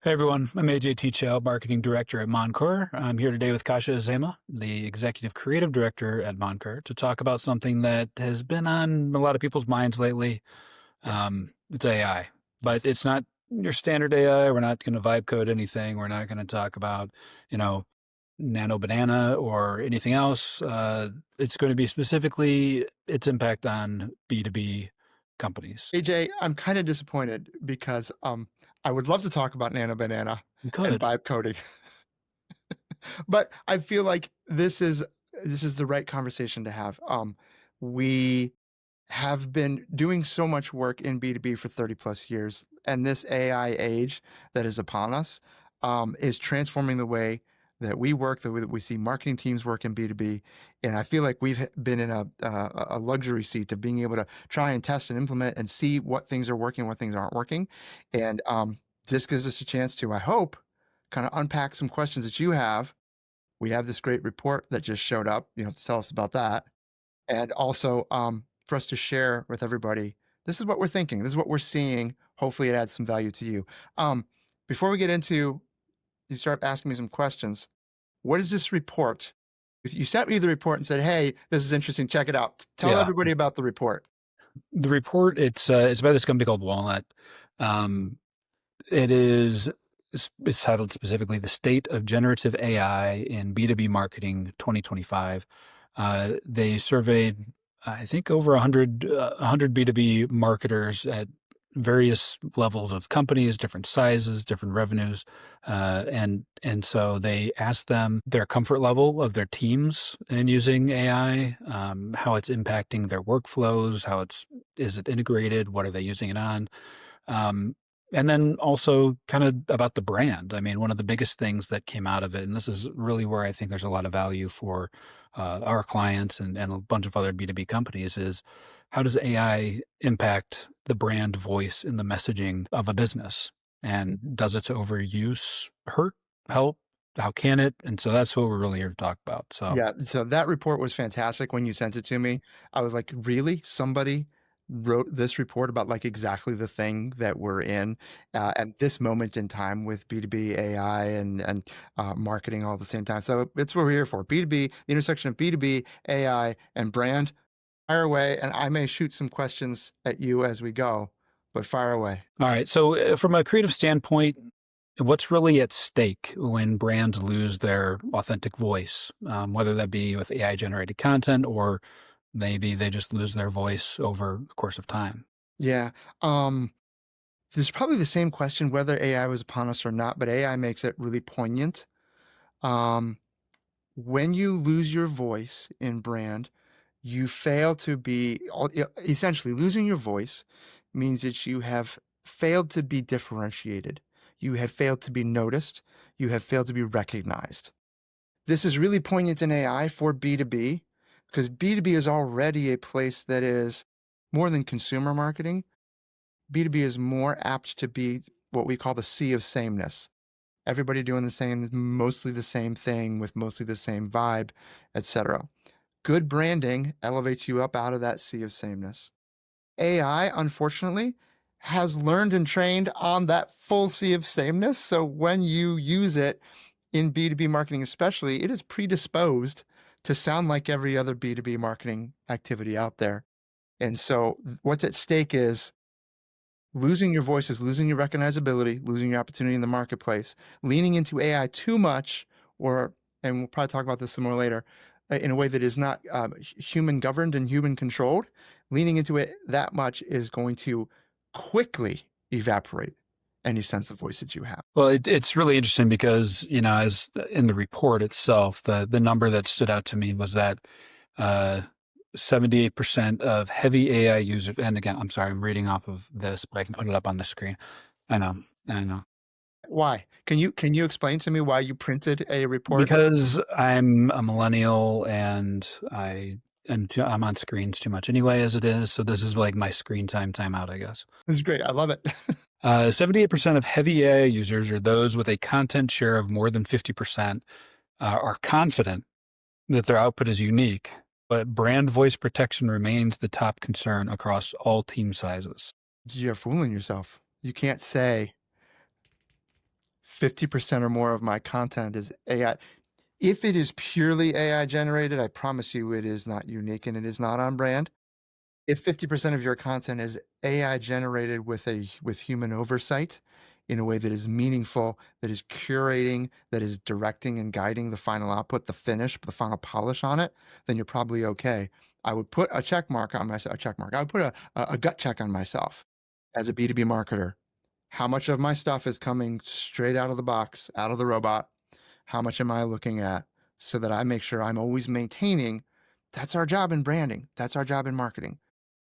Hey everyone, I'm AJ Teachout, Marketing Director at Moncor. I'm here today with Kacha Azéma, the Executive Creative Director at Moncor, to talk about something that has been on a lot of people's minds lately. Yes. It's AI, but Yes. it's not your standard AI. We're not going to vibe code anything. We're not going to talk about, you know, Nano Banana or anything else. It's going to be specifically its impact on B2B companies. AJ, I'm kind of disappointed because I would love to talk about Nano Banana You and could. vibe coding, but I feel like this is the right conversation to have. We have been doing so much work in B2B for 30 plus years, and this AI age that is upon us is transforming the way that we work, the way that we see marketing teams work in B2B. And I feel like we've been in a luxury seat of being able to try and test and implement and see what things are working, what things aren't working. And this gives us a chance to, I hope, kind of unpack some questions that you have. We have this great report that just showed up. You have to tell us about that, and also for us to share with everybody, this is what we're thinking, this is what we're seeing. Hopefully it adds some value to you. Before we get into, you start asking me some questions. What is this report? If you sent me the report and said, hey, this is interesting, check it out, tell Yeah. everybody about the report. The report, it's by this company called Walnut. Um, it is it's titled specifically "The State of Generative AI in B2B Marketing 2025." They surveyed, I think, over 100 B2B marketers at various levels of companies, different sizes, different revenues, and so they asked them their comfort level of their teams in using AI, how it's impacting their workflows, is it integrated, what are they using it on, um, and then also kind of about the brand. I mean, one of the biggest things that came out of it, and this is really where I think there's a lot of value for our clients and a bunch of other B2B companies, is how does AI impact the brand voice in the messaging of a business? And does its overuse hurt, help? How can it? And so that's what we're really here to talk about. So Yeah, so that report was fantastic when you sent it to me. I was like, really? Somebody wrote this report about like exactly the thing that we're in at this moment in time with B2B AI and marketing all at the same time. So it's what we're here for. B2B, the intersection of B2B, AI, and brand. Fire away, and I may shoot some questions at you as we go, but fire away. all right. So, from a creative standpoint, what's really at stake when brands lose their authentic voice, whether that be with AI generated content or maybe they just lose their voice over the course of time? Yeah. This is probably the same question whether AI was upon us or not, but AI makes it really poignant. Um, when you lose your voice in brand, you fail to be essentially losing your voice means that you have failed to be differentiated. You have failed to be noticed. You have failed to be recognized. This is really poignant in AI for B2B because B2B is already a place that is more than consumer marketing. B2B is more apt to be what we call the sea of sameness. Everybody doing the same, mostly the same thing with mostly the same vibe, etc. Good branding elevates you up out of that sea of sameness. AI, unfortunately, has learned and trained on that full sea of sameness. So when you use it in B2B marketing, especially, it is predisposed to sound like every other B2B marketing activity out there. And so what's at stake is losing your voice is losing your recognizability, losing your opportunity in the marketplace, leaning into AI too much, or, and we'll probably talk about this some more later, in a way that is not human governed and human controlled. Leaning into it that much is going to quickly evaporate any sense of voice that you have. Well, it's really interesting because, as in the report itself, the number that stood out to me was that uh, 78% of heavy AI users, and again, I'm sorry, I'm reading off of this, but I can put it up on the screen. I know, I know. Why? Can you explain to me why you printed a report? Because I'm a millennial and I'm on screens too much anyway as it is. So this is like my screen timeout, I guess. This is great. I love it. 78% of heavy AI users, or those with a content share of more than 50%, are confident that their output is unique, but brand voice protection remains the top concern across all team sizes. You're fooling yourself. You can't say 50% or more of my content is AI. If it is purely AI generated, I promise you it is not unique and it is not on brand. If 50% of your content is AI generated with human oversight in a way that is meaningful, that is curating, that is directing and guiding the final output, the finish, the final polish on it, then you're probably okay. I would put a check mark on myself, a check mark. I would put a gut check on myself as a B2B marketer. How much of my stuff is coming straight out of the box, out of the robot? How much am I looking at so that I make sure I'm always maintaining? That's our job in branding. That's our job in marketing.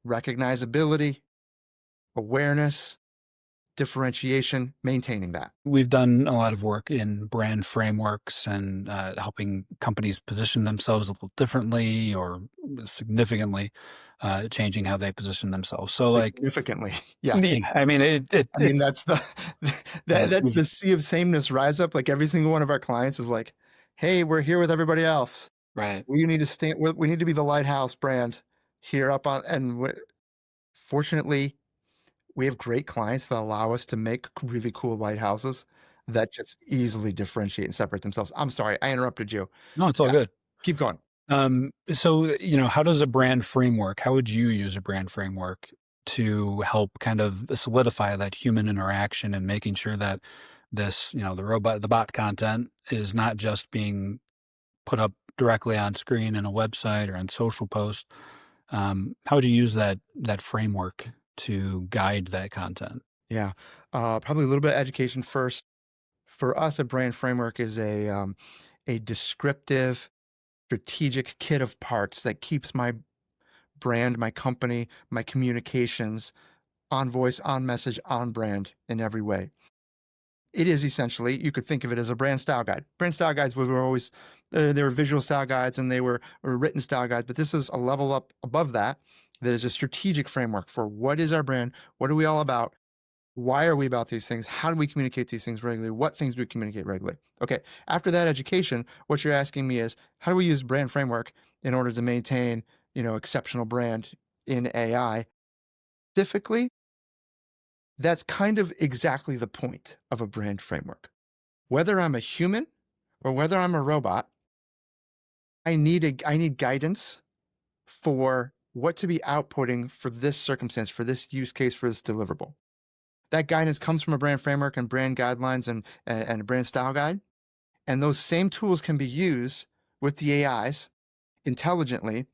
Recognizability, awareness, differentiation, maintaining that. We've done a lot of work in brand frameworks and helping companies position themselves a little differently or significantly changing how they position themselves. So, like, Significantly. Yes. yeah, I mean, I mean, that's the it's that's the sea of sameness rise up. Like every single one of our clients is like, hey, we're here with everybody else. right. We need to stand, we need to be the lighthouse brand here up on, and fortunately, we have great clients that allow us to make really cool lighthouses that just easily differentiate and separate themselves. I'm sorry, I interrupted you. No, it's all Yeah, good. keep going. So, how does a brand framework, how would you use a brand framework to help kind of solidify that human interaction and making sure that this, the bot content is not just being put up directly on screen in a website or on social post? How would you use that framework to guide that content? Yeah, probably a little bit of education first. For us, a brand framework is a descriptive, strategic kit of parts that keeps my brand, my company, my communications on voice, on message, on brand in every way. It is essentially, you could think of it as a brand style guide. Brand style guides were always, they were visual style guides and they were written style guides, but this is a level up above that. That is a strategic framework for what is our brand? What are we all about? Why are we about these things? How do we communicate these things regularly? What things do we communicate regularly? Okay. After that education, what you're asking me is how do we use brand framework in order to maintain, exceptional brand in AI? Specifically, that's kind of exactly the point of a brand framework. Whether I'm a human or whether I'm a robot, I need guidance for what to be outputting for this circumstance, for this use case, for this deliverable. That guidance comes from a brand framework and brand guidelines and a brand style guide. And those same tools can be used with the AIs intelligently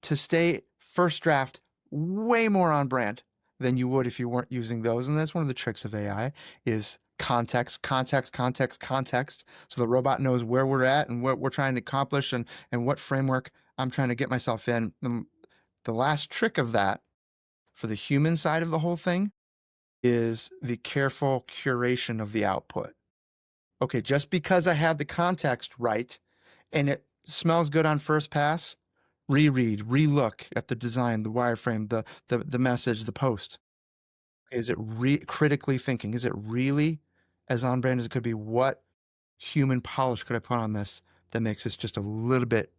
to stay first draft way more on brand than you would if you weren't using those. And that's one of the tricks of AI is context, context, context, context. So the robot knows where we're at and what we're trying to accomplish and what framework I'm trying to get myself in. The last trick of that for the human side of the whole thing is the careful curation of the output. Okay, just because I had the context right and it smells good on first pass, reread, relook at the design, the wireframe, the message, the post. Is it critically thinking? Is it really as on brand as it could be? What human polish could I put on this that makes this just a little bit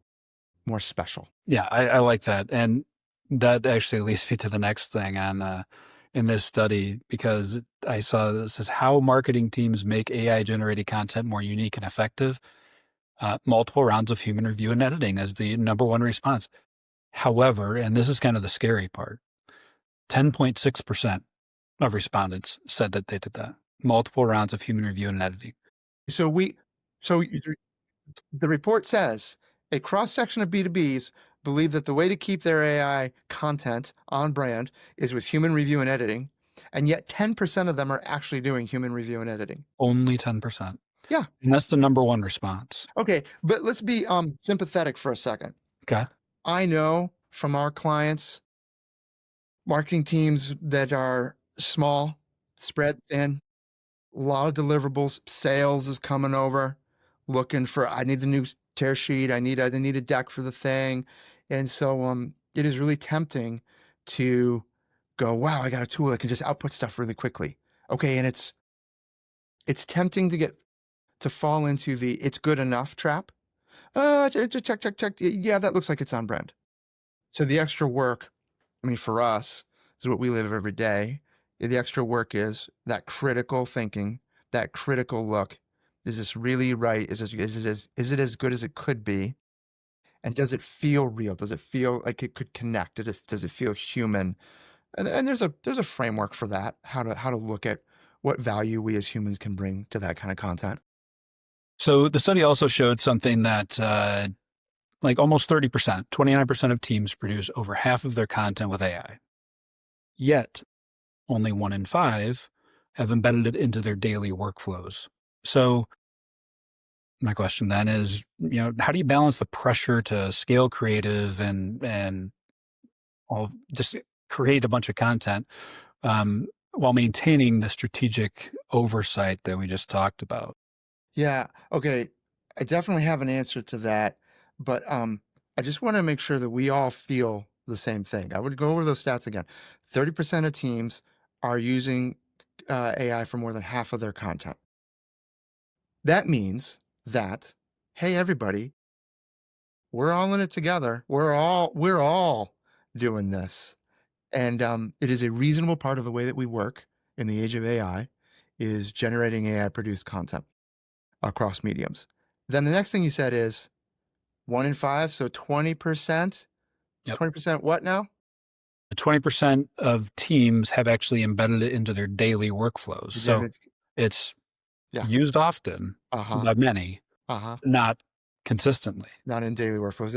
more special? Yeah, I like that, and that actually leads me to the next thing on, in this study, because I saw this is how marketing teams make AI-generated content more unique and effective. Multiple rounds of human review and editing as the number one response. However, and this is kind of the scary part, 10.6% of respondents said that they did that. Multiple rounds of human review and editing. So so the report says a cross section of B2Bs believe that the way to keep their AI content on brand is with human review and editing, and yet 10% of them are actually doing human review and editing. Only 10%. Yeah. And that's the number one response. Okay, but let's be sympathetic for a second. Okay. I know from our clients, marketing teams that are small, spread thin, a lot of deliverables, sales is coming over, looking for I need the new tear sheet, I need a deck for the thing. And so it is really tempting to go, wow, I got a tool that can just output stuff really quickly. Okay, and it's tempting to get to fall into the it's good enough trap. Check. Yeah, that looks like it's on brand. So the extra work, I mean, for us, is what we live every day. The extra work is that critical thinking, that critical look. Is this really right? Is it as good as it could be? And does it feel real? Does it feel like it could connect? Does it feel human? And there's a framework for that, how to look at what value we as humans can bring to that kind of content. So the study also showed something that like almost 30%, 29% of teams produce over half of their content with AI. Yet only 1 in 5 have embedded it into their daily workflows. So my question then is, how do you balance the pressure to scale creative and all just create a bunch of content while maintaining the strategic oversight that we just talked about? Yeah, okay. I definitely have an answer to that, but I just want to make sure that we all feel the same thing. I would go over those stats again. 30% of teams are using AI for more than half of their content. That means that, hey, everybody, we're all in it together. We're all doing this. And it is a reasonable part of the way that we work in the age of AI is generating AI produced content across mediums. Then the next thing you said is 1 in 5, so 20%. Yep. 20% what now? 20% of teams have actually embedded it into their daily workflows. Did you have So it? it's Yeah. used often Uh-huh. by many, Uh-huh. not consistently. Not in daily workflows.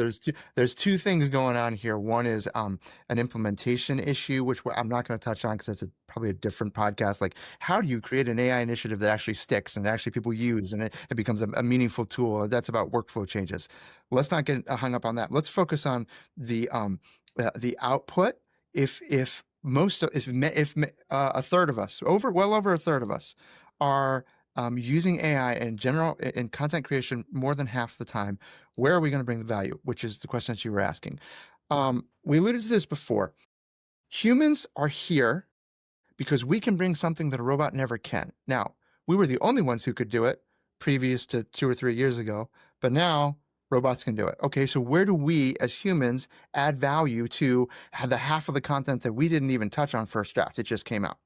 There's two things going on here. One is an implementation issue, which I'm not going to touch on because that's probably a different podcast. Like, how do you create an AI initiative that actually sticks and actually people use and it becomes a meaningful tool? That's about workflow changes. Let's not get hung up on that. Let's focus on the output. If most of, if a third of us, well over a third of us, are using AI in general in content creation more than half the time, where are we going to bring the value? Which is the question that you were asking. We alluded to this before. Humans are here because we can bring something that a robot never can. Now, we were the only ones who could do it previous to 2 or 3 years ago, but now robots can do it. Okay, so where do we as humans add value to the half of the content that we didn't even touch on first draft? It just came out.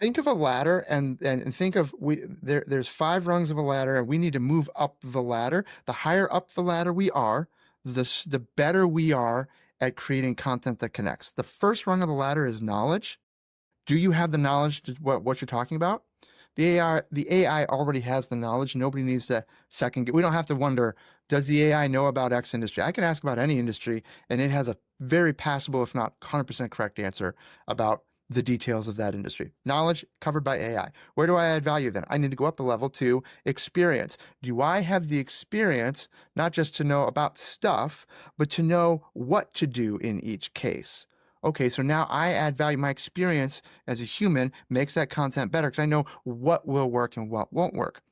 Think of a ladder and think of there's 5 rungs of a ladder and we need to move up the ladder. The higher up the ladder we are, the better we are at creating content that connects. The first rung of the ladder is knowledge. Do you have the knowledge to what you're talking about? The AI already has the knowledge. Nobody needs to second. We don't have to wonder, does the AI know about X industry? I can ask about any industry, and it has a very passable, if not 100% correct answer about the details of that industry. Knowledge covered by AI. Where do I add value then? I need to go up a level to experience. Do I have the experience not just to know about stuff, but to know what to do in each case? Okay, so now I add value. My experience as a human makes that content better because I know what will work and what won't work.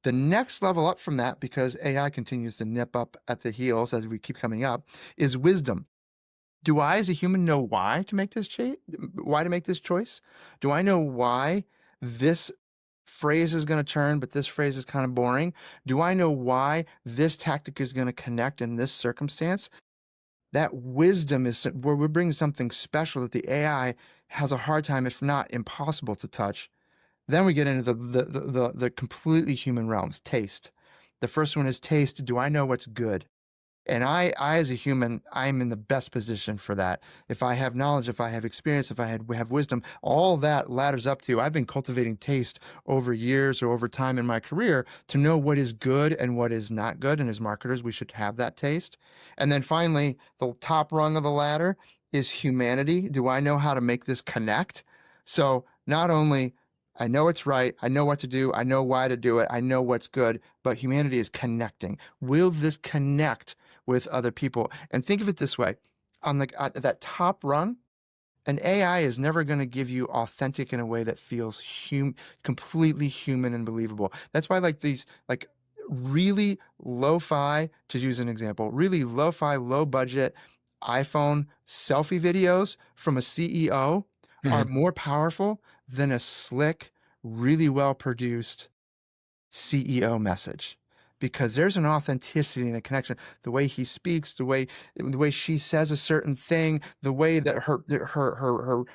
The next level up from that, because AI continues to nip up at the heels as we keep coming up, is wisdom. Do I, as a human, know why to make this why to make this choice? Do I know why this phrase is going to turn, but this phrase is kind of boring? Do I know why this tactic is going to connect in this circumstance? That wisdom is where we're bringing something special that the AI has a hard time, if not impossible, to touch. Then we get into the completely human realms. Taste. The first one is taste. Do I know what's good? And I as a human, I'm in the best position for that. If I have knowledge, if I have experience, if have wisdom, all that ladders up to I've been cultivating taste over years or over time in my career to know what is good and what is not good. And as marketers, we should have that taste. And then finally, the top rung of the ladder is humanity. Do I know how to make this connect? So not only I know it's right, I know what to do, I know why to do it, I know what's good, but humanity is connecting. Will this connect with other people? And think of it this way, on that top rung, an AI is never going to give you authentic in a way that feels completely human and believable. That's why like these like really lo-fi, to use an example, really lo-fi, low budget iPhone selfie videos from a CEO are Mhm. more powerful than a slick, really well produced CEO message, because there's an authenticity and a connection. The way he speaks, the way she says a certain thing, the way that her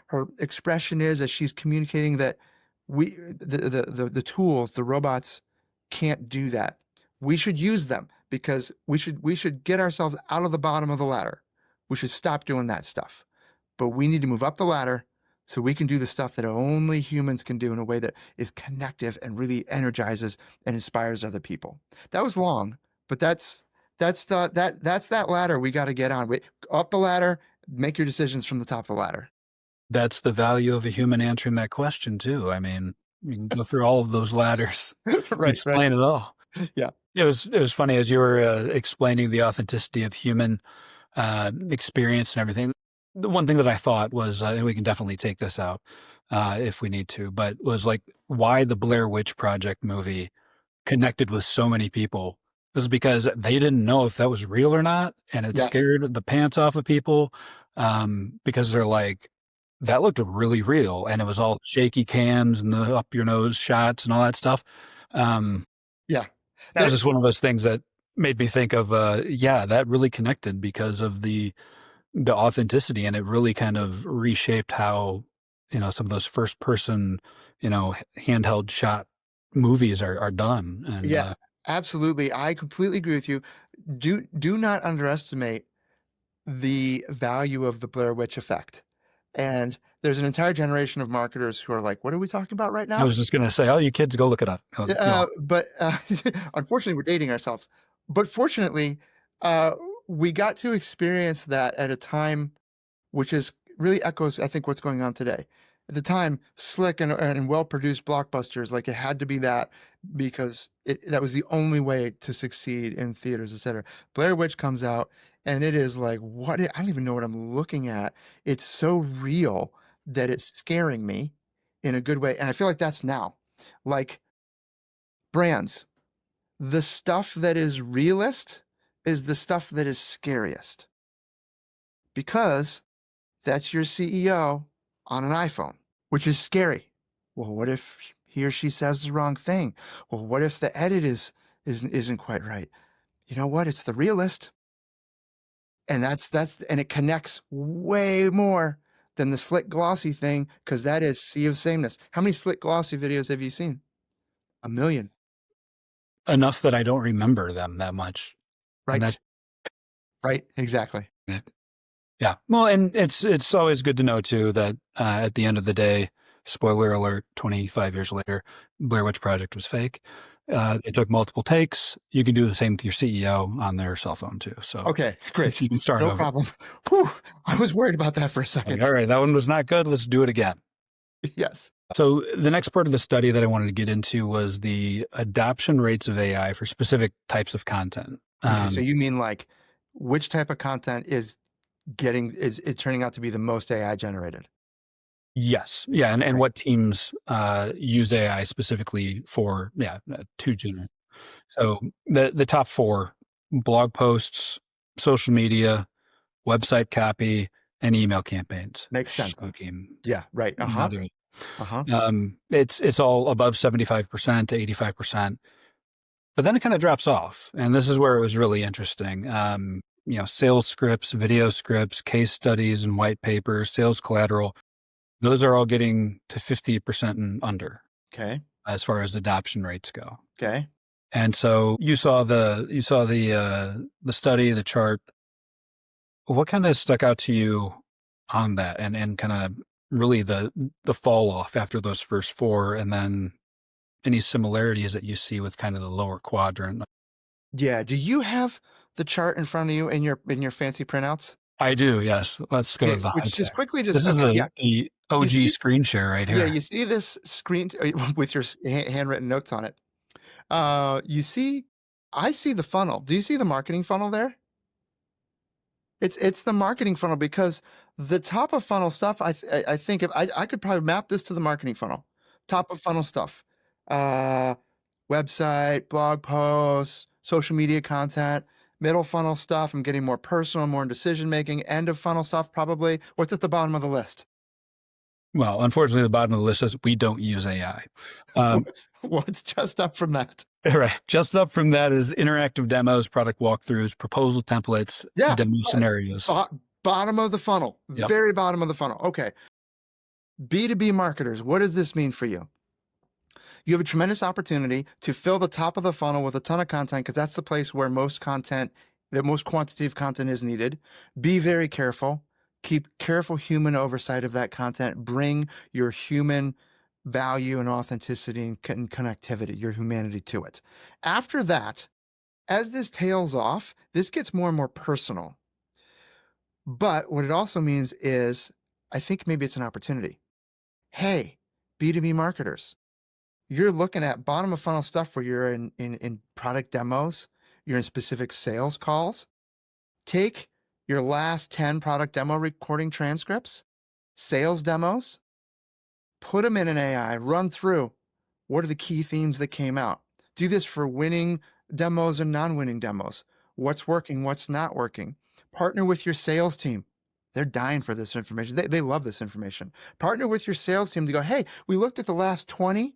expression is as she's communicating that The tools, the robots can't do that. We should use them because we should get ourselves out of the bottom of the ladder. We should stop doing that stuff. But we need to move up the ladder so we can do the stuff that only humans can do in a way that is connective and really energizes and inspires other people. That was long, but that's that ladder we got to get on. Up the ladder, make your decisions from the top of the ladder. That's the value of a human answering that question too. I mean, you can go through all of those ladders, Right, right. explain it all. Yeah. It was funny as you were explaining the authenticity of human experience and everything. The one thing that I thought was, and we can definitely take this out if we need to, but was like why the Blair Witch Project movie connected with so many people was because they didn't know if that was real or not, and it Yes. scared the pants off of people because they're like, that looked really real, and it was all shaky cams and the up your nose shots and all that stuff. Um, Yeah. that was just one of those things that made me think of, yeah, that really connected because of the authenticity, and it really kind of reshaped how, some of those first person, handheld shot movies are done. And, Yeah, absolutely. I completely agree with you. Do not underestimate the value of the Blair Witch effect. And there's an entire generation of marketers who are like, "What are we talking about right I now?" was just gonna say, "Oh, you kids go look it up." No. But unfortunately, we're dating ourselves. But fortunately, uh, we got to experience that at a time which is really echoes, I think, what's going on today. At the time, slick and well-produced blockbusters, like it had to be that because that was the only way to succeed in theaters, etc. Blair Witch comes out, and it is like, I don't even know what I'm looking at. It's so real that it's scaring me in a good way, and I feel like that's now. Like brands, the stuff that is realist is the stuff that is scariest because that's your CEO on an iPhone, which is scary. Well, what if he or she says the wrong thing? Well, what if the edit isn't quite right? You know what? It's the realist, and and it connects way more than the slick glossy thing because that is sea of sameness. How many slick glossy videos have you seen? A million, Enough that I don't remember them that much, and right? that's Right? Exactly. it. Yeah. Well, and it's always good to know too that at the end of the day, spoiler alert, 25 years later, Blair Witch Project was fake. It took multiple takes. You can do the same with your CEO on their cell phone too. So Okay, if great. you can start No over, problem. Whew, I was worried about that for a like, second. all right, that one was not good. Let's do it again. Yes. So the next part of the study that I wanted to get into was the adoption rates of AI for specific types of content. Okay, so you mean like which type of content is it turning out to be the most AI generated? Yes. Yeah. And Okay. what teams use AI specifically for, to generate. So the top four: blog posts, social media, website copy, and email campaigns. Makes sense. Shocking. Yeah, right. Uh-huh. Not Uh-huh. it's all above 75% to 85%, but then it kind of drops off. And this is where it was really interesting. Sales scripts, video scripts, case studies and white papers, sales collateral, those are all getting to 50% and under Okay. as far as adoption rates go. Okay. And so you saw the study, the chart. What kind of stuck out to you on that, and kind of really the fall off after those first four, and then any similarities that you see with kind of the lower quadrant? Yeah. Do you have the chart in front of you in your fancy printouts? I do, yes. Let's go Okay, to the high which just tech. quickly just This is okay, yeah. the You OG see screen share right yeah, here. you see this screen with your handwritten notes on it. You see I see the funnel. Do you see the marketing funnel there? It's the marketing funnel because the top of funnel stuff, I think if I could probably map this to the marketing funnel. Top of funnel stuff. Uh, Website, blog posts, social media content, middle funnel stuff. I'm getting more personal, more in decision making. End of funnel stuff, probably. What's at the bottom of the list? Well, unfortunately, the bottom of the list says we don't use AI. Um, What's just up from that? right. Just up from that is interactive demos, product walkthroughs, proposal templates, Yeah, demo scenarios. bottom of the funnel, Yep. very bottom of the funnel. Okay. B2B marketers, what does this mean for you? You have a tremendous opportunity to fill the top of the funnel with a ton of content because that's the place where most content, the most quantity of content is needed. Be very careful. Keep careful human oversight of that content. Bring your human value and authenticity and connectivity, your humanity to it. After that, as this tails off, this gets more and more personal. But what it also means is, I think maybe it's an opportunity. Hey, B2B marketers, you're looking at bottom of funnel stuff where you're in product demos, you're in specific sales calls. Take your last 10 product demo recording transcripts, sales demos, put them in an AI, run through what are the key themes that came out. Do this for winning demos and non-winning demos. What's working, what's not working. Partner with your sales team. They're dying for this information. They love this information. Partner with your sales team to go, hey, we looked at the last 20,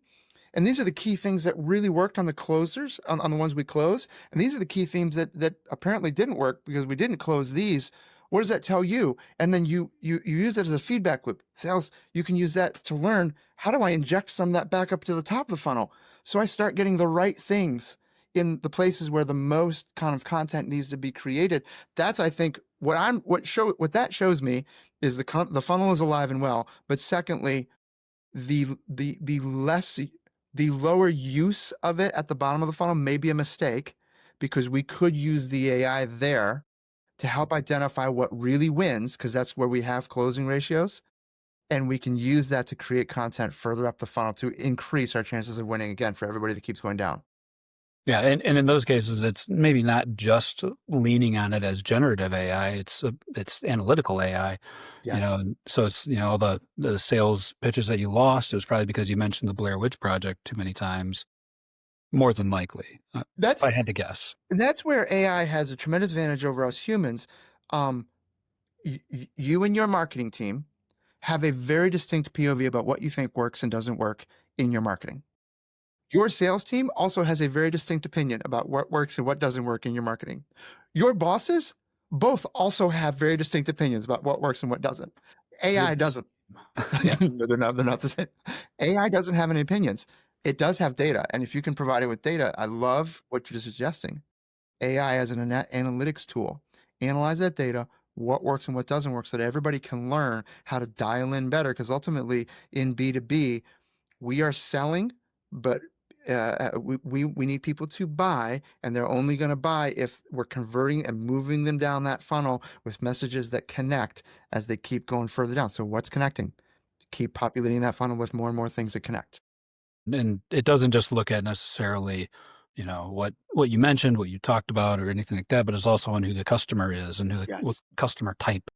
and these are the key things that really worked on the closers, on the ones we closed. And these are the key themes that apparently didn't work because we didn't close these. What does that tell you? And then you use it as a feedback loop. Sales, you can use that to learn, how do I inject some of that back up to the top of the funnel? So I start getting the right things in the places where the most kind of content needs to be created. That's, I think, what that shows me is the funnel is alive and well. But secondly, the lower use of it at the bottom of the funnel may be a mistake because we could use the AI there to help identify what really wins, because that's where we have closing ratios. And we can use that to create content further up the funnel to increase our chances of winning again for everybody that keeps going down. Yeah, and in those cases, it's maybe not just leaning on it as generative AI. It's analytical AI, Yes. and so it's all the sales pitches that you lost. It was probably because you mentioned the Blair Witch Project too many times, more than likely. If That's I had to guess. that's where AI has a tremendous advantage over us humans. Um, you and your marketing team have a very distinct POV about what you think works and doesn't work in your marketing. Your sales team also has a very distinct opinion about what works and what doesn't work in your marketing. Your bosses both also have very distinct opinions about what works and what doesn't. AI It's doesn't. yeah, They're not the same. AI doesn't have any opinions. It does have data. And if you can provide it with data, I love what you're suggesting. AI as an analytics tool. Analyze that data, what works and what doesn't work, so that everybody can learn how to dial in better. Because ultimately, in B2B, we are selling, but we need people to buy, and they're only going to buy if we're converting and moving them down that funnel with messages that connect as they keep going further down. So what's connecting? Keep populating that funnel with more and more things that connect. and it doesn't just look at necessarily, what you mentioned, what you talked about, or anything like that, but it's also on who the customer is and what Yes. customer type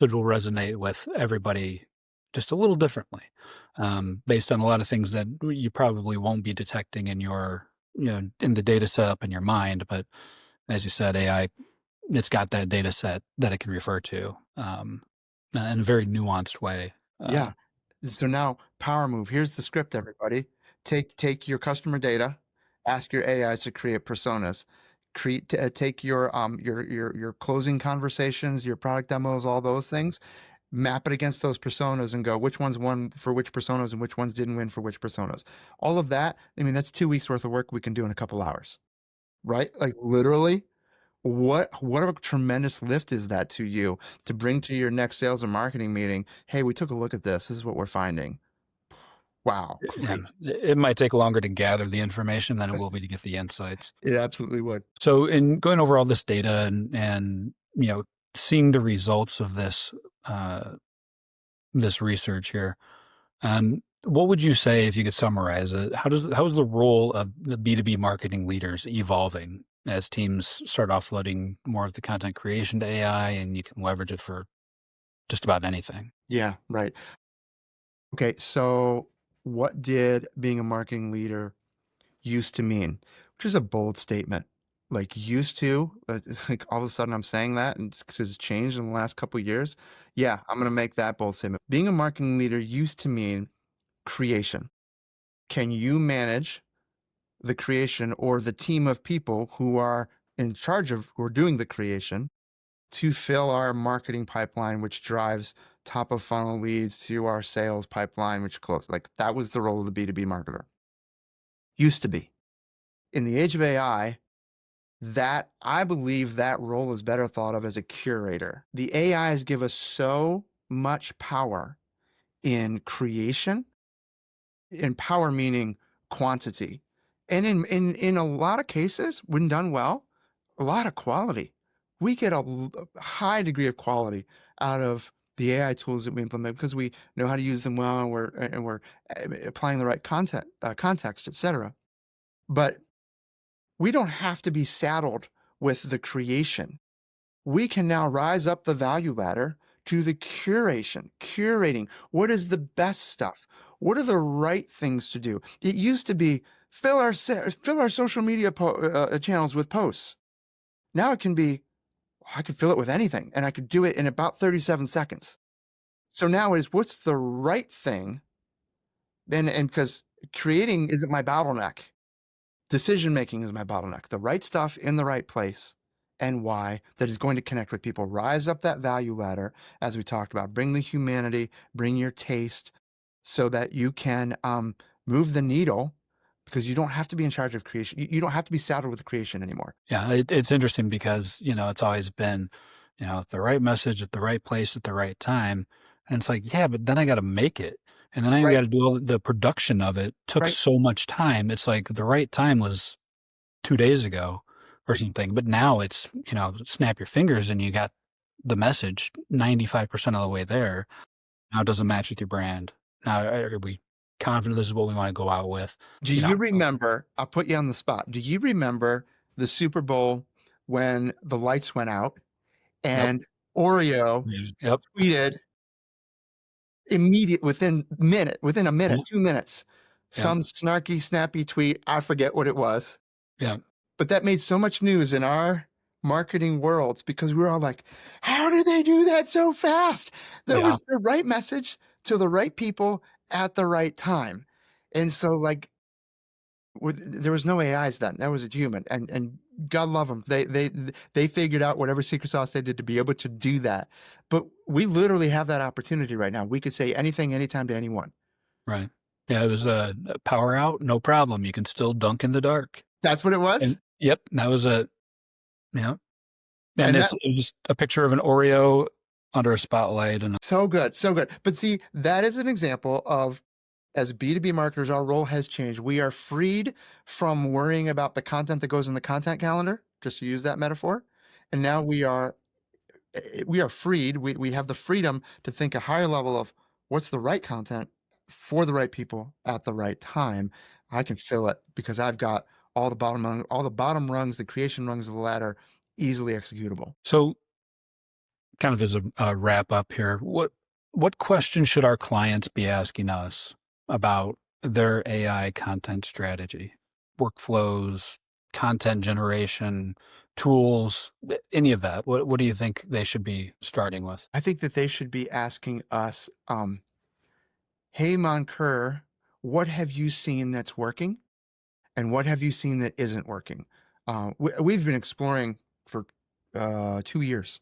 that will resonate with everybody just a little differently, based on a lot of things that you probably won't be detecting in the data set up in your mind. But as you said, AI, it's got that data set that it can refer to, in a very nuanced way. Yeah. So now power move. Here's the script, everybody. Take your customer data, ask your AIs to create personas. Take your closing conversations, your product demos, all those things, map it against those personas and go which ones won for which personas and which ones didn't win for which personas. All of that, I mean, that's 2 weeks worth of work we can do in a couple hours, right? Like literally, what a tremendous lift is that to you to bring to your next sales and marketing meeting? Hey, we took a look at this. This is what we're finding. Wow, Yeah, great. it might take longer to gather the information than it will be to get the insights. It absolutely would. So in going over all this data and seeing the results of this research here, what would you say if you could summarize it? How is the role of the B2B marketing leaders evolving as teams start offloading more of the content creation to AI and you can leverage it for just about anything? Yeah, right. Okay, so what did being a marketing leader used to mean? Which is a bold statement. Like used to, like all of a sudden I'm saying that and it's changed in the last couple of years. Yeah, I'm going to make that bold statement. Being a marketing leader used to mean creation. Can you manage the creation or the team of people who are in charge of or doing the creation to fill our marketing pipeline, which drives top of funnel leads to our sales pipeline, which closed. Like that was the role of the B2B marketer. Used to be. In the age of AI, that I believe that role is better thought of as a curator. The AIs give us so much power in creation, in power meaning quantity, and in a lot of cases, when done well, a lot of quality. We get a high degree of quality out of the AI tools that we implement because we know how to use them well, and we're applying the right content, context, etc. But we don't have to be saddled with the creation. We can now rise up the value ladder to the curation, curating. What is the best stuff? What are the right things to do? It used to be fill our social media channels with posts. Now it can be, I could fill it with anything, and I could do it in about 37 seconds. So now is what's the right thing? And because creating isn't my bottleneck, decision making is my bottleneck. The right stuff in the right place and why that is going to connect with people. Rise up that value ladder, as we talked about. Bring the humanity, bring your taste, so that you can move the needle. Because you don't have to be in charge of creation. You don't have to be saddled with the creation anymore. Yeah, it's interesting because, it's always been, the right message at the right place at the right time. And it's like, yeah, but then I gotta make it. And then I Right, gotta do all the production of it took right. so much time. It's like the right time was 2 days ago or something, but now it's, snap your fingers and you got the message 95% of the way there. Now it doesn't match with your brand. Now are we confident this is what we wanna go out with? Do You you know remember? I'll put you on the spot. Do you remember the Super Bowl when the lights went out Yep. and Oreo Yeah. Yep. tweeted within a minute, Mhm. 2 minutes, Yep. some snarky, snappy tweet. I forget what it was, Yep. but that made so much news in our marketing worlds because we were all like, how did they do that so fast? That Yeah. was the right message to the right people at the right time. And so, like, there was no AIs then. That was a human, and God love them. They figured out whatever secret sauce they did to be able to do that. But we literally have that opportunity right now. We could say anything, anytime to anyone. Right. Yeah, it was a power out, no problem. You can still dunk in the dark. That's what it was, And yep, that was a yeah. And and that it's just a picture of an Oreo under a spotlight and so good, so good. But see, that is an example of as B2B marketers, our role has changed. We are freed from worrying about the content that goes in the content calendar, just to use that metaphor, and now we are freed. We have the freedom to think a higher level of what's the right content for the right people at the right time. I can fill it because I've got all the bottom rungs, the creation rungs of the ladder, easily executable. so kind of as a wrap up here, what questions should our clients be asking us about their AI content strategy, workflows, content generation, tools, any of that? What do you think they should be starting with? I think that they should be asking us, "Hey, Moncur, what have you seen that's working, and what have you seen that isn't working?" We've been exploring for 2 years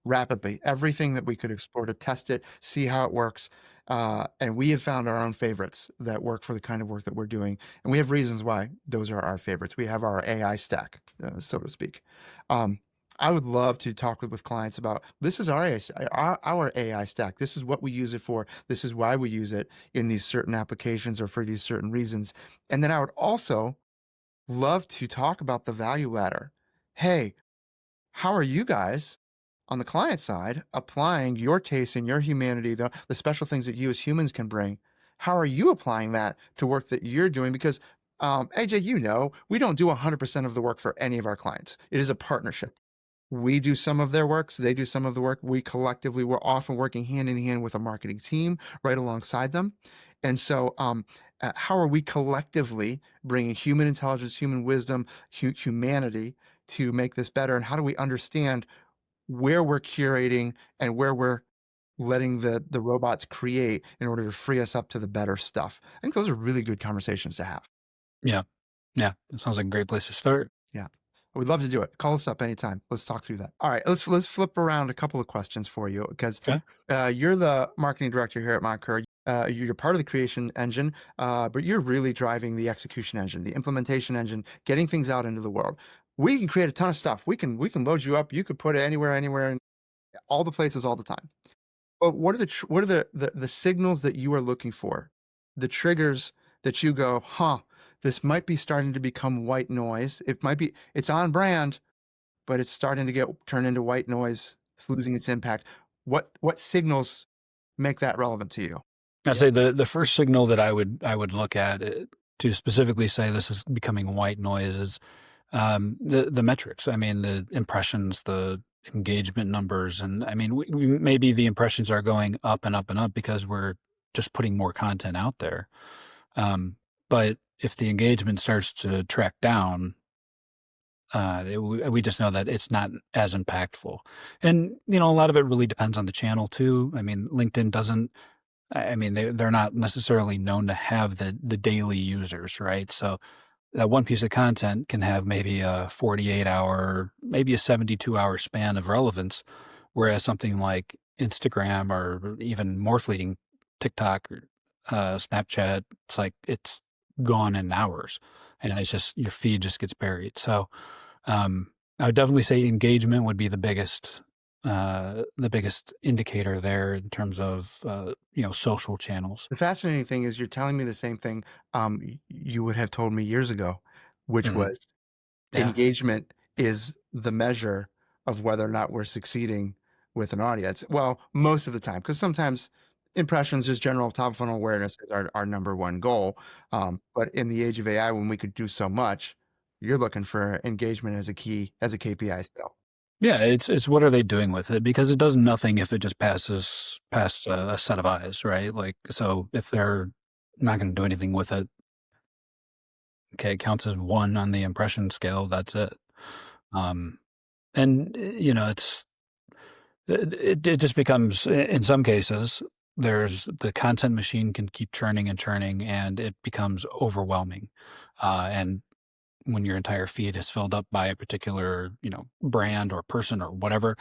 rapidly everything that we could explore to test it, see how it works. And we have found our own favorites that work for the kind of work that we're doing. And we have reasons why those are our favorites. We have our AI stack, so to speak. Um, I would love to talk with clients about this is our AI stack. This is what we use it for. This is why we use it in these certain applications or for these certain reasons. And then I would also love to talk about the value ladder. Hey, how are you guys on the client side applying your taste and your humanity, the special things that you as humans can bring? How are you applying that to work that you're doing? Because AJ, we don't do 100% of the work for any of our clients. It is a partnership. We do some of their work, so they do some of the work. We're often working hand in hand with a marketing team right alongside them. And so, how are we collectively bringing human intelligence, human wisdom, humanity to make this better? And how do we understand where we're curating and where we're letting the robots create in order to free us up to the better stuff? I think those are really good conversations to have. Yeah. Yeah. That sounds like a great place to start. Yeah. We'd love to do it. Call us up anytime. Let's talk through that. All right, let's flip around a couple of questions for you because Okay. you're the marketing director here at Moncur. You're part of the creation engine, but you're really driving the execution engine, the implementation engine, getting things out into the world. We can create a ton of stuff. We can load you up. You could put it anywhere, and all the places, all the time. But what are the signals that you are looking for? The triggers that you go, huh, this might be starting to become white noise. It's on brand, but it's starting to get turned into white noise. It's losing its impact. What signals make that relevant to you? I'd Yeah. say the first signal that I would look at to specifically say this is becoming white noise is the metrics. I mean, the impressions, the engagement numbers, and I mean, maybe the impressions are going up and up and up because we're just putting more content out there. Um, but if the engagement starts to track down, we just know that it's not as impactful. And a lot of it really depends on the channel too. I mean, LinkedIn doesn't. I mean, they're not necessarily known to have the daily users, right? So that one piece of content can have maybe a 48-hour, maybe a 72-hour span of relevance, whereas something like Instagram or even more fleeting, TikTok or Snapchat, it's like it's gone in hours, and it's just your feed just gets buried. So I would definitely say engagement would be the biggest indicator there in terms of social channels. The fascinating thing is you're telling me the same thing you would have told me years ago, which Mhm. was Yeah. engagement is the measure of whether or not we're succeeding with an audience. Well, most of the time, because sometimes impressions, just general top of funnel awareness is our number one goal. But in the age of AI, when we could do so much, you're looking for engagement as a KPI still. Yeah, it's what are they doing with it? Because it does nothing if it just passes past a set of eyes, right? Like, so if they're not going to do anything with it, okay, it counts as one on the impression scale. That's it. Um, and it just becomes in some cases there's the content machine can keep churning and churning, and it becomes overwhelming. And when your entire feed is filled up by a particular brand or person or whatever,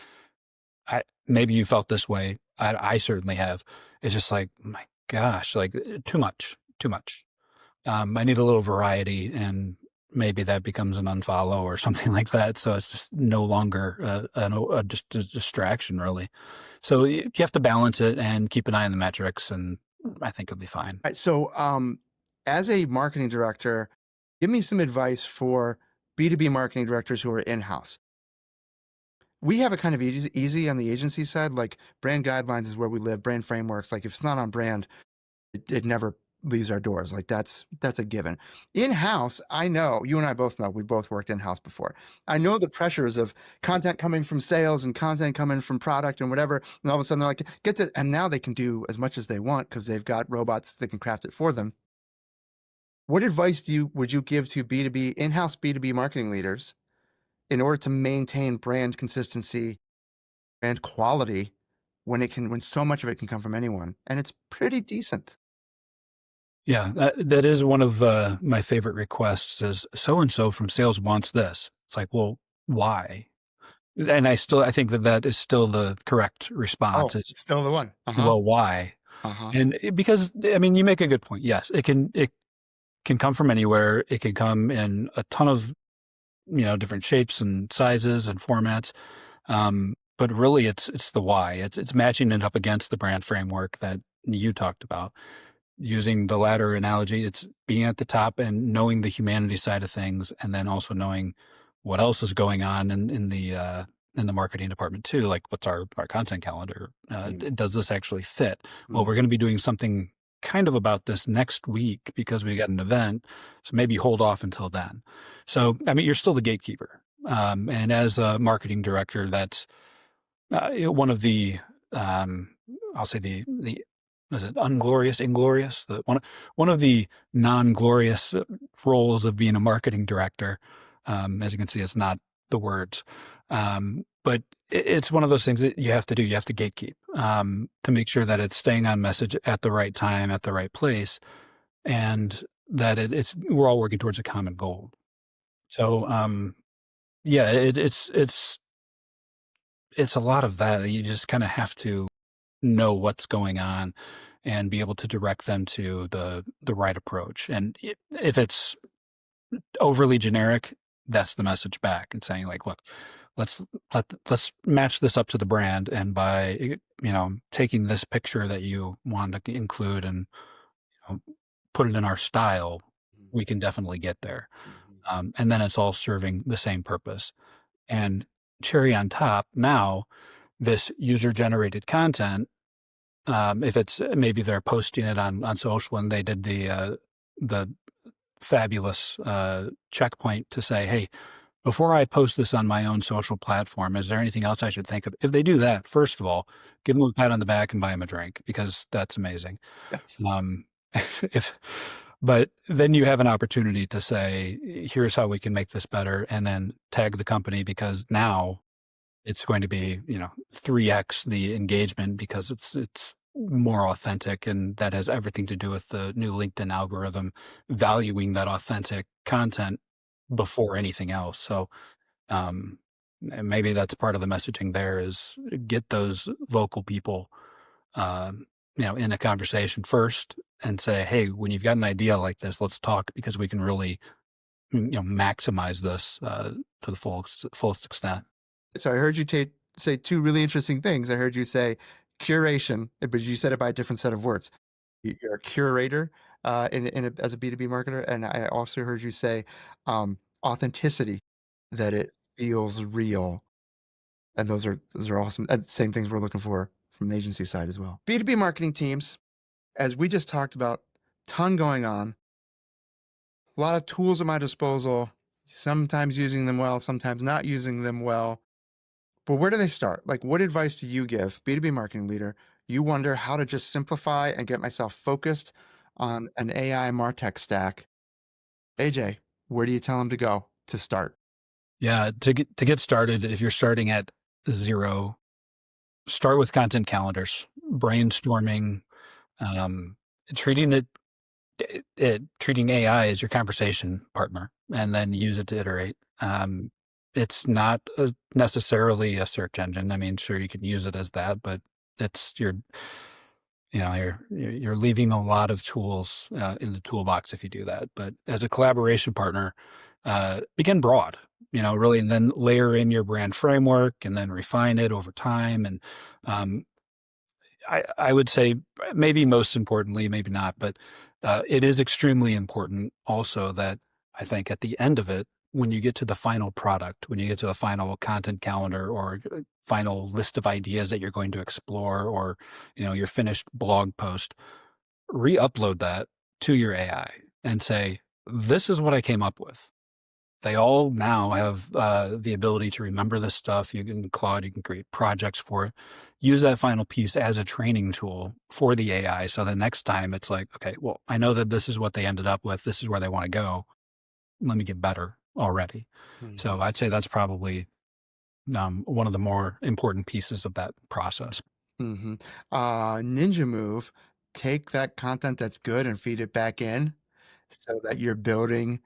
maybe you felt this way. I certainly have. It's just like, my gosh, like too much, too much. I need a little variety, and maybe that becomes an unfollow or something like that. So it's just no longer just a distraction, really. So you have to balance it and keep an eye on the metrics, and I think it'll be fine. Right, so, as a marketing director, give me some advice for B2B marketing directors who are in-house. We have it kind of easy on the agency side. Like brand guidelines is where we live, brand frameworks. Like if it's not on brand, it never leaves our doors. Like that's a given. In-house, I know, you and I both know, we both worked in-house before. I know the pressures of content coming from sales and content coming from product and whatever. And all of a sudden they're like, get to, and now they can do as much as they want because they've got robots that can craft it for them. What advice would you give to B2B in-house B2B marketing leaders in order to maintain brand consistency and quality when so much of it can come from anyone? And it's pretty decent. Yeah, that is one of my favorite requests. Is so and so from sales wants this? It's like, well, why? And I think that is still the correct response. Oh, Is still the one. Uh-huh. well, why? Uh-huh. And because I mean, you make a good point. Yes, it can come from anywhere. It can come in a ton of different shapes and sizes and formats. But really, it's the why. It's matching it up against the brand framework that you talked about. Using the latter analogy, it's being at the top and knowing the humanity side of things, and then also knowing what else is going on in the marketing department too. Like, what's our content calendar? Mm, Does this actually fit? Well, mm. we're going to be doing something kind of about this next week because we got an event, so maybe hold off until then. So, I mean, you're still the gatekeeper, and as a marketing director, that's one of the um, I'll say the is it unglorious, inglorious? One of the non-glorious roles of being a marketing director. As you can see, it's not the words, but it's one of those things that you have to do. You have to gatekeep to make sure that it's staying on message at the right time, at the right place, and that it's we're all working towards a common goal. So yeah, it's a lot of that. You just kind of have to know what's going on and be able to direct them to the right approach. And if it's overly generic, that's the message back and saying like, look, let's let's match this up to the brand, and by taking this picture that you want to include and put it in our style, Mhm, we can definitely get there. mhm, And then it's all serving the same purpose. And cherry on top, now this user generated content, if it's maybe they're posting it on social and they did the fabulous checkpoint to say, hey, before I post this on my own social platform, is there anything else I should think of? If they do that, first of all, give them a pat on the back and buy them a drink because that's amazing. yes. Um, if, but then you have an opportunity to say, here's how we can make this better, and then tag the company because now it's going to be 3x the engagement because it's more authentic, and that has everything to do with the new LinkedIn algorithm valuing that authentic content before anything else. So and maybe that's part of the messaging there is get those vocal people in a conversation first and say, hey, when you've got an idea like this, let's talk because we can really maximize this to the fullest extent. So I heard you say two really interesting things. I heard you say curation, but you said it by a different set of words. You're a curator as a B2B marketer, and I also heard you say authenticity, that it feels real, and those are awesome. Same things we're looking for from the agency side as well. B2B marketing teams, as we just talked about, ton going on, a lot of tools at my disposal. Sometimes using them well, sometimes not using them well. But where do they start? Like, what advice do you give, B2B marketing leader? You wonder how to just simplify and get myself focused on an AI MarTech stack. AJ, where do you tell them to go to start? Yeah, to get started, if you're starting at zero, start with content calendars, brainstorming, um, treating treating AI as your conversation partner, and then use it to iterate. It's not necessarily a search engine. I mean, sure, you can use it as that, but it's you're leaving a lot of tools in the toolbox if you do that. But as a collaboration partner, begin broad, really, and then layer in your brand framework and then refine it over time. And um, I would say maybe most importantly, maybe not, but it is extremely important also that I think at the end of it, when you get to the final product, when you get to the final content calendar or final list of ideas that you're going to explore, or your finished blog post, re-upload that to your AI and say, this is what I came up with. They all now have the ability to remember this stuff. You can Claude, you can create projects for it. Use that final piece as a training tool for the AI. So the next time it's like, okay, well, I know that this is what they ended up with. This is where they want to go. Let me get better already. So Mhm. I'd say that's probably one of the more important pieces of that process. Mhm. Ninja move, take that content that's good and feed it back in so that you're building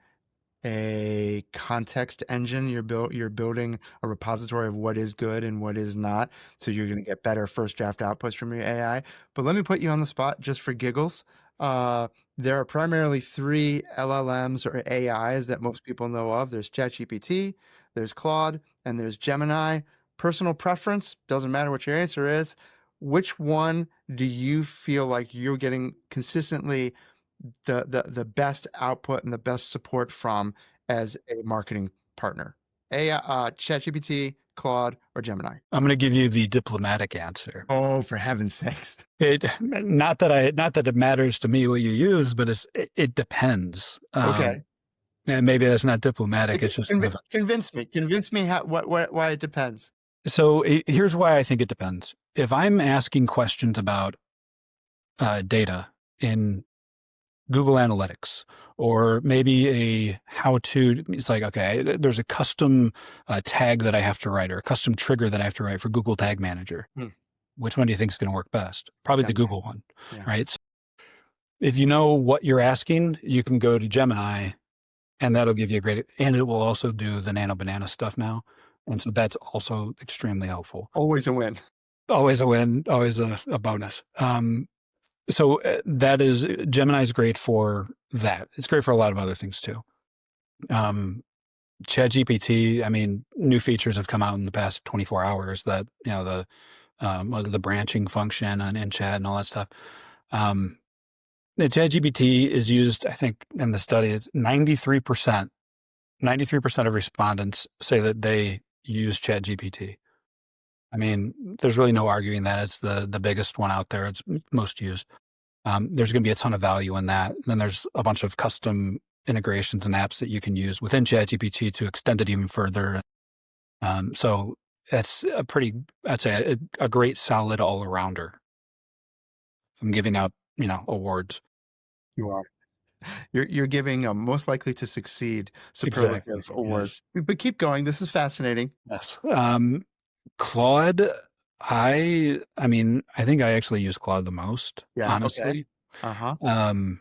a context engine. You're building a repository of what is good and what is not. So you're going to get better first draft outputs from your AI. But let me put you on the spot just for giggles. Uh, there are primarily three LLMs or AIs that most people know of. There's ChatGPT, there's Claude, and there's Gemini. Personal preference, doesn't matter what your answer is. Which one do you feel like you're getting consistently the best output and the best support from as a marketing partner? ChatGPT, Claude, or Gemini? I'm going to give you the diplomatic answer. Oh, for heaven's sakes. It not that it matters to me what you use, but it depends. Okay. And maybe that's not diplomatic. It's just kind of Convince me. Convince me why it depends. so. Here's why I think it depends. If I'm asking questions about data in Google Analytics, or maybe a how to, it's like, okay, there's a custom tag that I have to write or a custom trigger that I have to write for Google Tag Manager. Hmm. Which one do you think is going to work best? Probably the Gemini. Google one, Yeah. right? So if you know what you're asking, you can go to Gemini and that'll give you a great, and it will also do the Nano Banana stuff now, and so that's also extremely helpful. Always a win. Always a win, always a bonus. So that is Gemini is great for that. It's great for a lot of other things too. Um, ChatGPT, I mean, new features have come out in the past 24 hours that, the branching function in chat and all that stuff. Um, the ChatGPT is used, I think, in the study, it's 93% of respondents say that they use ChatGPT. I mean, there's really no arguing that it's the biggest one out there. It's most used. There's going to be a ton of value in that. And then there's a bunch of custom integrations and apps that you can use within ChatGPT to extend it even further. So that's I'd say a great solid all arounder. I'm giving out, awards. You are. You're giving most likely to succeed Exactly. superlative Yes. awards. But keep going. This is fascinating. Yes. Claude, I mean, I think I actually use Claude the most, Yeah. Okay. honestly. Uh-huh. Um,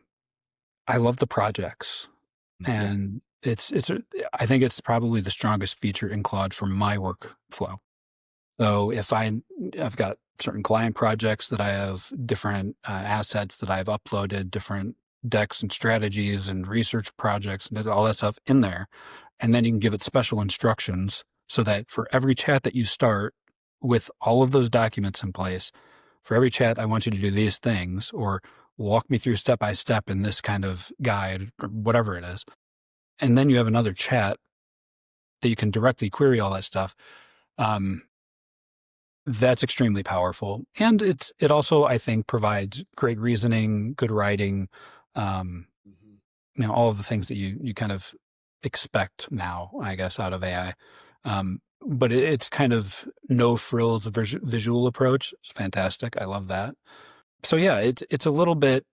I love the projects, Yeah. and I think it's probably the strongest feature in Claude for my workflow. So if I've got certain client projects that I have different assets that I've uploaded, different decks and strategies and research projects and all that stuff in there. And then you can give it special instructions so that for every chat that you start with all of those documents in place, for every chat, I want you to do these things or walk me through step by step in this kind of guide or whatever it is. And then you have another chat that you can directly query all that stuff. Um, That's extremely powerful, and it also, I think, provides great reasoning, good writing, um, Mhm. all of the things that you kind of expect now, I guess, out of AI. But it's kind of no frills visual approach. It's fantastic. I love that. So yeah, it's a little bit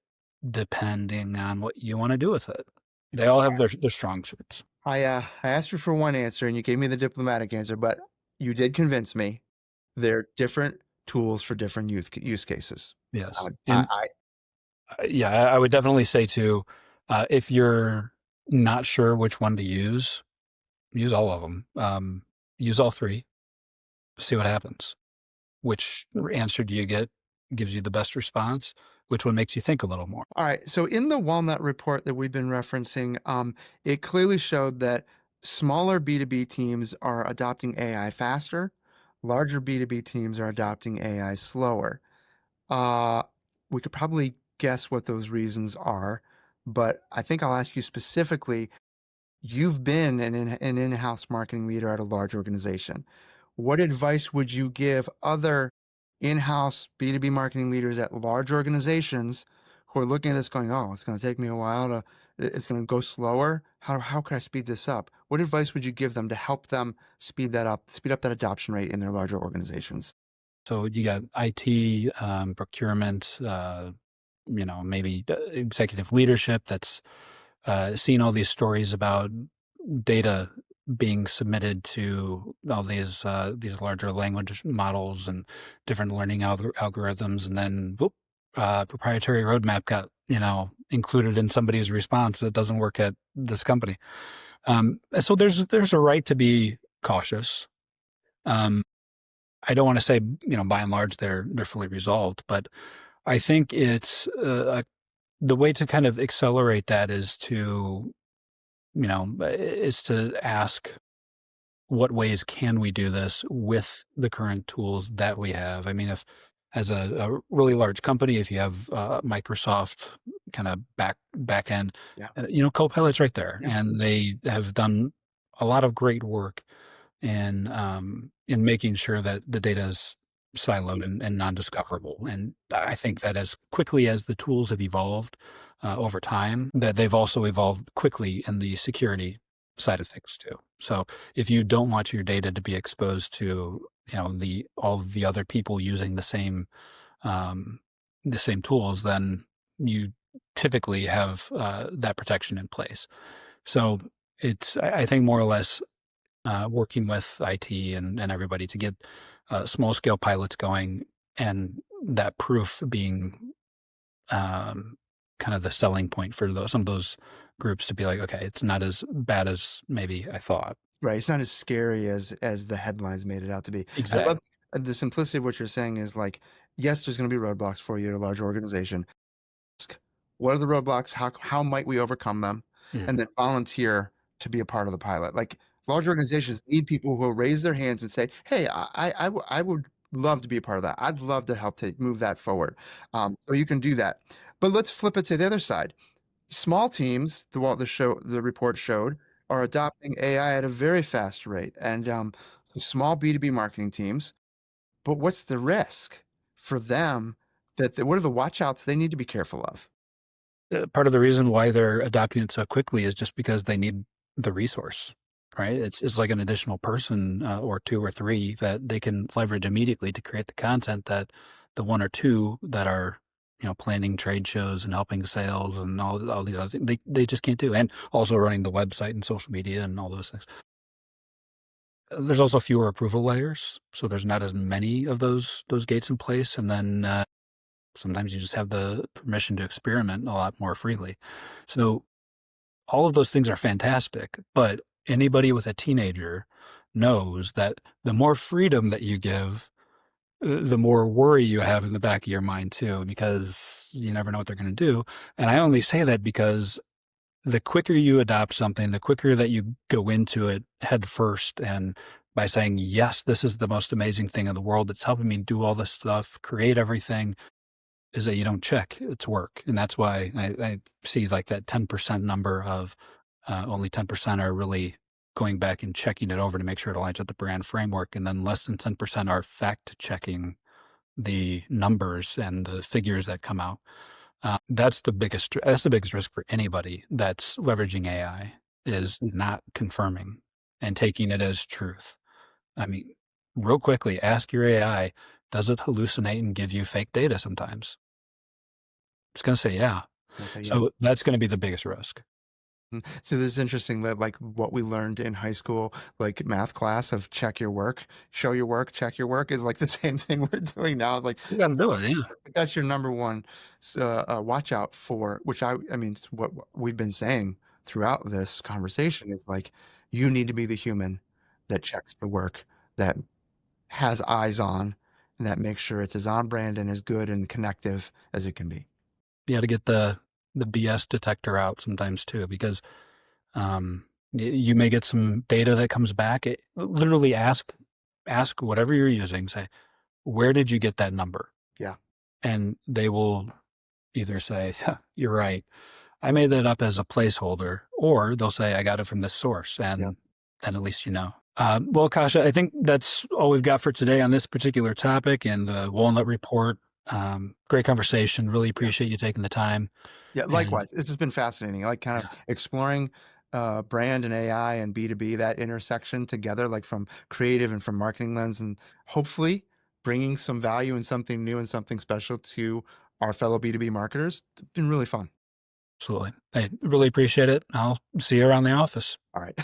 depending on what you want to do with it. They all have their strong suits. I asked you for one answer and you gave me the diplomatic answer, but you did convince me. They're different tools for different use cases. Yes, and I yeah, I would definitely say too, if you're not sure which one to use all of them. Use all three, see what happens. Which answer do you get gives you the best response? Which one makes you think a little more? All right. So in the Walnut report that we've been referencing, it clearly showed that smaller B2B teams are adopting AI faster, larger B2B teams are adopting AI slower. Uh, we could probably guess what those reasons are, but I think I'll ask you specifically. You've been an in-house marketing leader at a large organization. What advice would you give other in-house B2B marketing leaders at large organizations who are looking at this going, oh, it's going to take me a while it's going to go slower. How could I speed this up? What advice would you give them to help them speed up that adoption rate in their larger organizations? So you got IT, procurement, maybe executive leadership that's seen all these stories about data being submitted to all these larger language models and different learning algorithms, and then whoop, proprietary roadmap got included in somebody's response that doesn't work at this company. So there's a right to be cautious. Um, I don't want to say by and large they're fully resolved, but I think it's the way to kind of accelerate that is to ask what ways can we do this with the current tools that we have? I mean, if as a really large company, if you have Microsoft kind of back end, Yeah. Copilot's right there, Yeah. and they have done a lot of great work in making sure that the data is siloed and non-discoverable. And I think that as quickly as the tools have evolved over time, that they've also evolved quickly in the security side of things too. So if you don't want your data to be exposed to the all of the other people using um, the same tools, then you typically have that protection in place. So I think more or less working with IT and everybody to get small scale pilots going, and that proof being kind of the selling point for some of those groups to be like, okay, it's not as bad as maybe I thought. Right. It's not as scary as the headlines made it out to be. I love Exactly. the simplicity of what you're saying is like, yes, there's going to be roadblocks for you at a large organization. Ask, what are the roadblocks? How might we overcome them? Yeah. And then volunteer to be a part of the pilot. Like large organizations need people who will raise their hands and say, "Hey, I would love to be a part of that. I'd love to help to move that forward." So you can do that. But let's flip it to the other side. Small teams, the report showed, are adopting AI at a very fast rate, and small B2B marketing teams. But what's the risk for them? What are the watchouts they need to be careful of? Part of the reason why they're adopting it so quickly is just because they need the resource, right? It's like an additional person or two or three that they can leverage immediately to create the content that the one or two that are planning trade shows and helping sales and all these other things they just can't do, and also running the website and social media and all those things. There's also fewer approval layers, so there's not as many of those gates in place, and then sometimes you just have the permission to experiment a lot more freely. So all of those things are fantastic, but anybody with a teenager knows that the more freedom that you give, the more worry you have in the back of your mind too, because you never know what they're going to do. And I only say that because the quicker you adopt something, the quicker that you go into it head first and by saying, yes, this is the most amazing thing in the world. It's helping me do all this stuff, create everything, is that you don't check its work. And that's why I see like that 10% number of only 10% are really going back and checking it over to make sure it aligns with the brand framework. And then less than 10% are fact checking the numbers and the figures that come out. That's the biggest risk for anybody that's leveraging AI is not confirming and taking it as truth. I mean, real quickly, ask your AI, does it hallucinate and give you fake data sometimes? It's going to say, yeah. It's gonna say yes. So that's going to be the biggest risk. So this is interesting that like what we learned in high school, like math class of check your work, show your work, check your work is like the same thing we're doing now. It's like You got to do it. Yeah. that's your number one watch out for, which I mean, it's what we've been saying throughout this conversation is like, you need to be the human that checks the work, that has eyes on, and that makes sure it's as on brand and as good and connective as it can be. You got to get the BS detector out sometimes too, because you may get some data that comes back. Literally ask whatever you're using. Say, where did you get that number? Yeah. And they will either say, "Huh, you're right. I made that up as a placeholder," or they'll say, I got it from this source. Yeah. And then at least you know. Well, Kasha, I think that's all we've got for today on this particular topic and the Walnut Report. Great conversation. Really Yeah. appreciate you taking the time. Yeah, And likewise. This has been fascinating. I like kind of yeah, exploring brand and AI and B2B, that intersection together, like from creative and from marketing lens, and hopefully bringing some value and something new and something special to our fellow B2B marketers. It's been really fun. absolutely. I really appreciate it. I'll see you around the office. All right.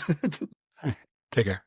Take care.